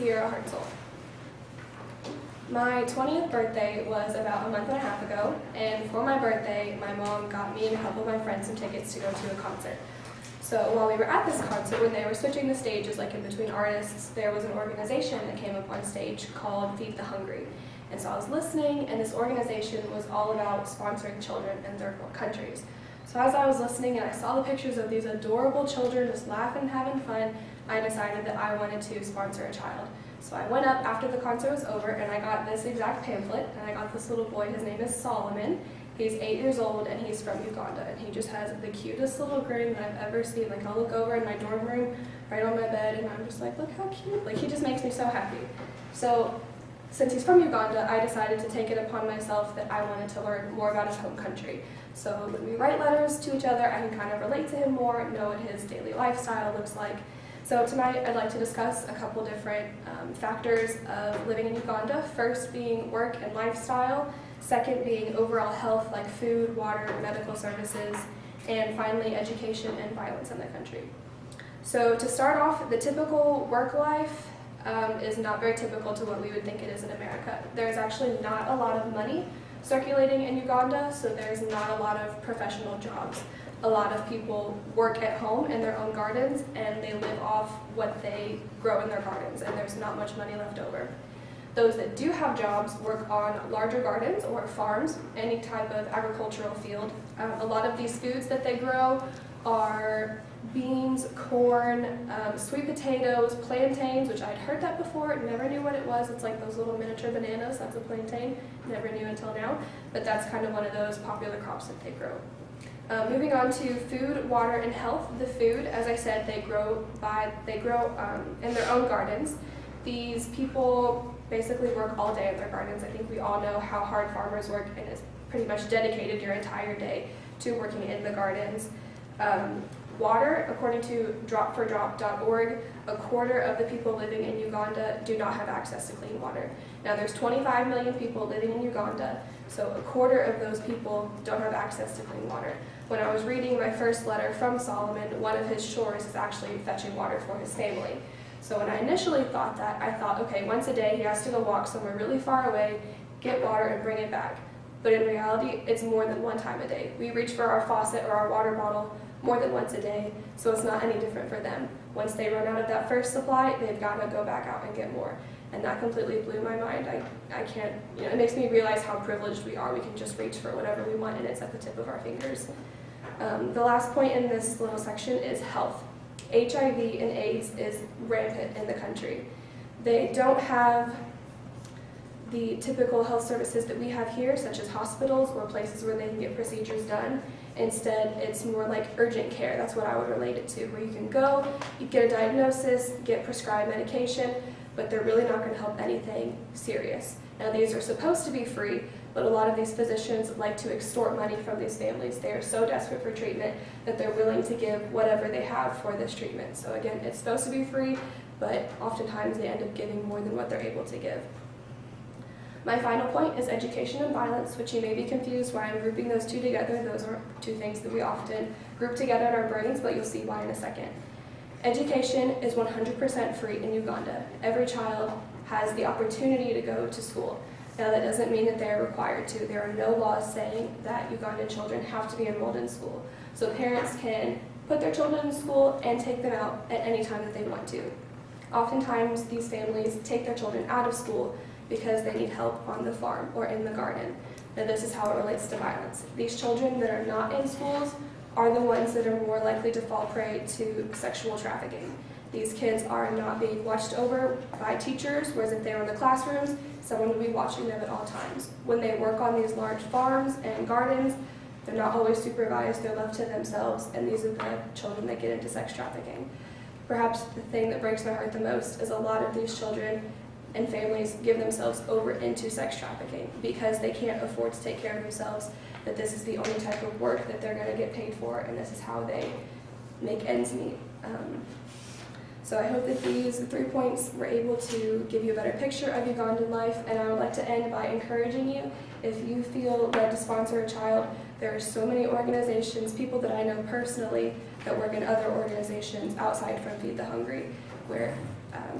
Sierra Hartsell. My 20th birthday was about a month and a half ago, and for my birthday, my mom got me and a couple of my friends some tickets to go to a concert. So while we were at this concert, when they were switching the stages, like in between artists, there was an organization that came up on stage called Feed the Hungry. And so I was listening, and this organization was all about sponsoring children in third world countries. So as I was listening and I saw the pictures of these adorable children just laughing and having fun, I decided that I wanted to sponsor a child. So I went up after the concert was over and I got this exact pamphlet, and I got this little boy. His name is Solomon. He's 8 years old and he's from Uganda, and he just has the cutest little grin that I've ever seen. Like, I'll look over in my dorm room right on my bed and I'm just like, look how cute. Like, he just makes me so happy. So since he's from Uganda, I decided to take it upon myself that I wanted to learn more about his home country. So when we write letters to each other, I can kind of relate to him more, know what his daily lifestyle looks like. So tonight I'd like to discuss a couple different factors of living in Uganda. First being work and lifestyle, second being overall health like food, water, medical services, and finally education and violence in the country. So to start off, the typical work life is not very typical to what we would think it is in America. There's actually not a lot of money circulating in Uganda, so there's not a lot of professional jobs. A lot of people work at home in their own gardens and they live off what they grow in their gardens, and there's not much money left over. Those that do have jobs work on larger gardens or farms, any type of agricultural field. A lot of these foods that they grow are beans, corn, sweet potatoes, plantains, which I'd heard that before, never knew what it was. It's like those little miniature bananas, that's a plantain, never knew until now, but that's kind of one of those popular crops that they grow. Moving on to food, water, and health. The food, as I said, they grow in their own gardens. These people basically work all day in their gardens. I think we all know how hard farmers work, and it's pretty much dedicated your entire day to working in the gardens. Water, according to dropfordrop.org, a quarter of the people living in Uganda do not have access to clean water. Now there's 25 million people living in Uganda, so a quarter of those people don't have access to clean water. When I was reading my first letter from Solomon, one of his chores is actually fetching water for his family. So when I initially thought that, I thought, okay, once a day he has to go walk somewhere really far away, get water, and bring it back. But in reality, it's more than one time a day. We reach for our faucet or our water bottle more than once a day, so it's not any different for them. Once they run out of that first supply, they've got to go back out and get more. And that completely blew my mind. I can't, it makes me realize how privileged we are. We can just reach for whatever we want and it's at the tip of our fingers. The last point in this little section is health. HIV and AIDS is rampant in the country. They don't have the typical health services that we have here, such as hospitals or places where they can get procedures done. Instead, it's more like urgent care. That's what I would relate it to, where you can go, you get a diagnosis, get prescribed medication, but they're really not going to help anything serious. Now, these are supposed to be free, but a lot of these physicians like to extort money from these families. They are so desperate for treatment that they're willing to give whatever they have for this treatment. So again, it's supposed to be free, but oftentimes they end up giving more than what they're able to give. My final point is education and violence, which you may be confused why I'm grouping those two together. Those are two things that we often group together in our brains, but you'll see why in a second. Education is 100% free in Uganda. Every child has the opportunity to go to school. Now, that doesn't mean that they're required to. There are no laws saying that Ugandan children have to be enrolled in school. So parents can put their children in school and take them out at any time that they want to. Oftentimes, these families take their children out of school because they need help on the farm or in the garden. Now, this is how it relates to violence. These children that are not in schools are the ones that are more likely to fall prey to sexual trafficking. These kids are not being watched over by teachers, whereas if they were in the classrooms, someone would be watching them at all times. When they work on these large farms and gardens, they're not always supervised, they're left to themselves, and these are the children that get into sex trafficking. Perhaps the thing that breaks my heart the most is a lot of these children and families give themselves over into sex trafficking because they can't afford to take care of themselves, that this is the only type of work that they're going to get paid for, and this is how they make ends meet. So I hope that these 3 points were able to give you a better picture of Ugandan life, and I would like to end by encouraging you, if you feel led to sponsor a child, there are so many organizations, people that I know personally that work in other organizations outside from Feed the Hungry, where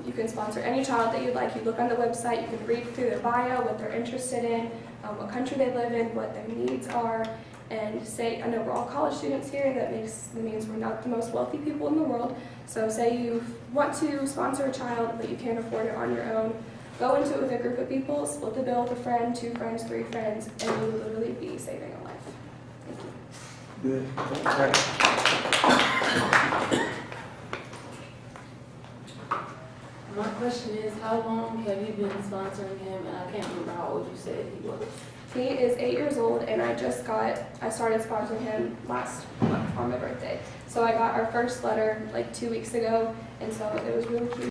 You can sponsor any child that you'd like. You look on the website, you can read through their bio, what they're interested in, what country they live in, what their needs are, and say, I know we're all college students here, that means we're not the most wealthy people in the world. So say you want to sponsor a child, but you can't afford it on your own, go into it with a group of people, split the bill with a friend, 2 friends, 3 friends, and you will literally be saving a life. Thank you. Good. Right. My question is, how long have you been sponsoring him? And I can't remember how old you said he was. He is 8 years old, and I started sponsoring him last month on my birthday. So I got our first letter like 2 weeks ago, and so it was really cute.